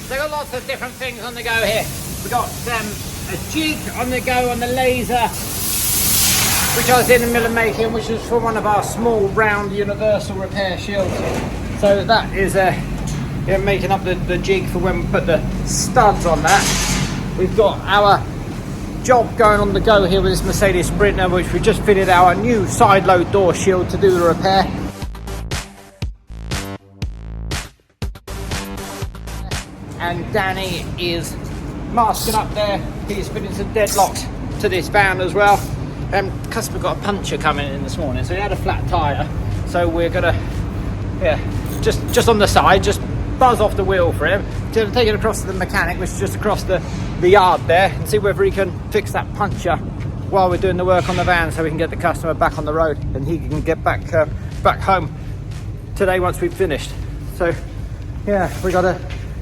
So got lots of different things on the go here. We've got a jig on the go on the laser, which I was in the middle of making, which is for one of our small round universal repair shields. So that is making up the jig for when we put the studs on that. We've got our job going on the go here with this Mercedes Sprinter, which we just fitted our new side load door shield to do the repair. And Danny is masking up there. He's fitting some deadlocks to this van as well. Customer got a puncture coming in this morning, so he had a flat tyre. So we're gonna, just on the side, just buzz off the wheel for him, to take it across to the mechanic, which is just across the yard there, and see whether he can fix that puncture while we're doing the work on the van, so we can get the customer back on the road and he can get back home today once we've finished. So yeah, we got a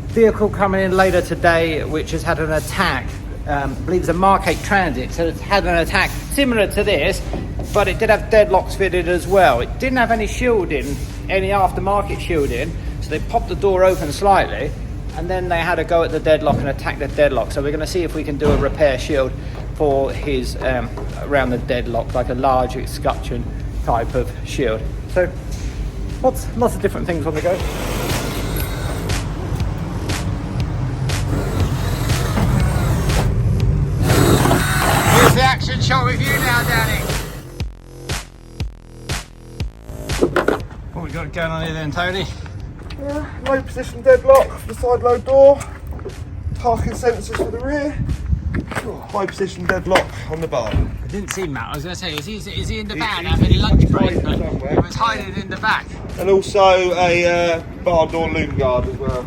vehicle coming in later today which has had an attack. I believe it's a Mark 8 Transit, so it's had an attack similar to this, but it did have deadlocks fitted as well. It didn't have any shielding, any aftermarket shielding, so they popped the door open slightly and then they had a go at the deadlock and attack the deadlock. So we're going to see if we can do a repair shield for his around the deadlock, like a large escutcheon type of shield. So lots of different things on the go. The action shot with you now, Danny. What we got going on here then, Tony? Yeah, low position deadlock for the side load door, parking sensors for the rear, low position deadlock on the bar. I didn't see Matt. I was going to say, is he in the van having a lunch break? But he was hiding in the back. And also a bar door loom guard as well.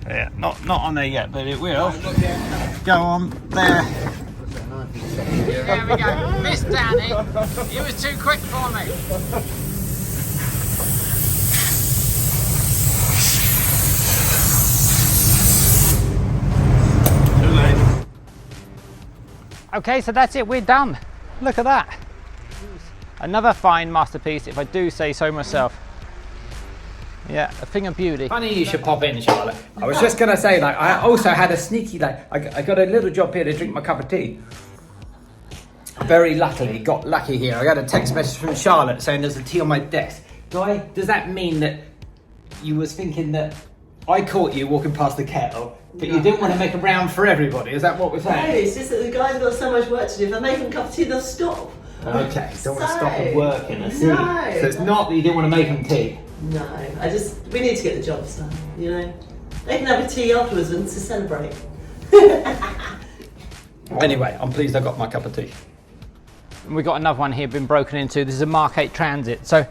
Yeah, not on there yet, but it will go on there. There we go. Miss Danny. He was too quick for me. Too late. Okay, so that's it. We're done. Look at that. Another fine masterpiece, if I do say so myself. Yeah, a thing of beauty. Funny you should pop in, Charlotte. I was just going to say, like, I also had a sneaky, I got a little job here to drink my cup of tea. Very luckily, got lucky here. I got a text message from Charlotte saying there's a tea on my desk. Does that mean that you was thinking that I caught you walking past the kettle, but you didn't want to make a round for everybody? Is that what we're saying? No, it's just that the guys have got so much work to do. If I make them a cup of tea, they'll stop. Okay, don't want to stop working, I see. No. So it's not that you didn't want to make them tea? No, we need to get the job done, you know. They can have a tea afterwards and to celebrate. Anyway, I'm pleased I got my cup of tea. And we got another one here been broken into. This is a Mark 8 Transit. So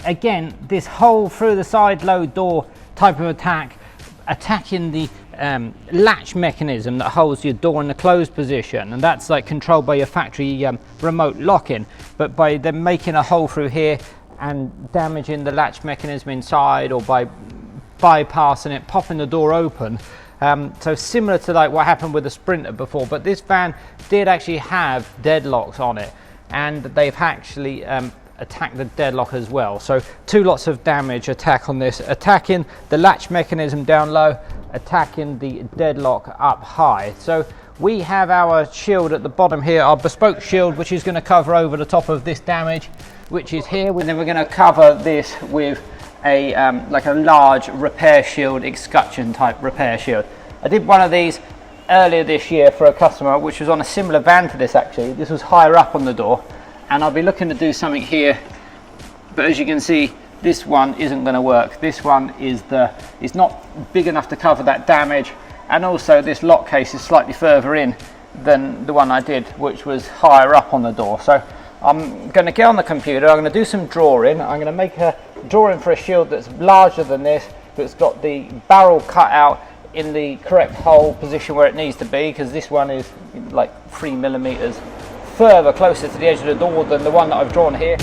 again, this hole through the side load door type of attack, attacking the latch mechanism that holds your door in the closed position, and that's like controlled by your factory remote lock-in. But by them making a hole through here and damaging the latch mechanism inside, or by bypassing it, popping the door open. So similar to like what happened with the Sprinter before, but this van did actually have deadlocks on it, and they've actually attacked the deadlock as well. So two lots of damage attack on this, attacking the latch mechanism down low, attacking the deadlock up high. So we have our shield at the bottom here, our bespoke shield, which is going to cover over the top of this damage, which is here. And then we're going to cover this with a like a large repair shield, escutcheon type repair shield. I did one of these earlier this year for a customer, which was on a similar van to this actually. This was higher up on the door, and I'll be looking to do something here, but as you can see, this one isn't going to work. This one is not big enough to cover that damage, and also this lock case is slightly further in than the one I did, which was higher up on the door. So I'm going to get on the computer, I'm going to do some drawing. I'm going to make a drawing for a shield that's larger than this, that's got the barrel cut out in the correct hole position where it needs to be, because this one is like 3mm further closer to the edge of the door than the one that I've drawn here.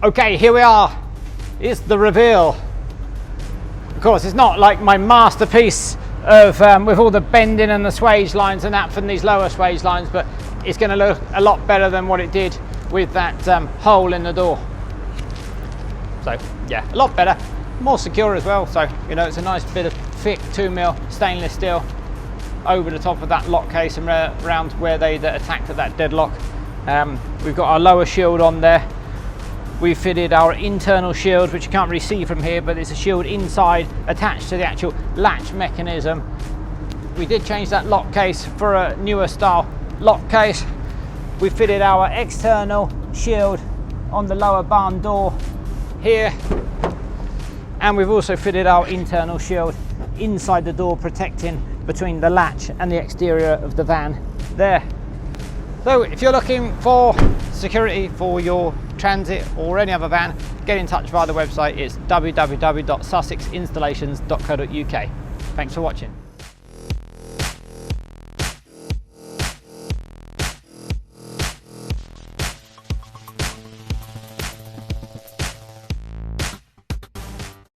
Okay, here we are. It's the reveal. Of course, it's not like my masterpiece of with all the bending and the swage lines and that from these lower swage lines, but it's going to look a lot better than what it did with that hole in the door. So yeah, a lot better, more secure as well. So you know, it's a nice bit of thick 2mm stainless steel over the top of that lock case and around where they attacked at that deadlock. We've got our lower shield on there. We've fitted our internal shield, which you can't really see from here, but it's a shield inside attached to the actual latch mechanism. We did change that lock case for a newer style lock case. We fitted our external shield on the lower barn door here, and we've also fitted our internal shield inside the door, protecting between the latch and the exterior of the van there. So if you're looking for security for your Transit or any other van, get in touch via the website. It's www.sussexinstallations.co.uk. Thanks for watching.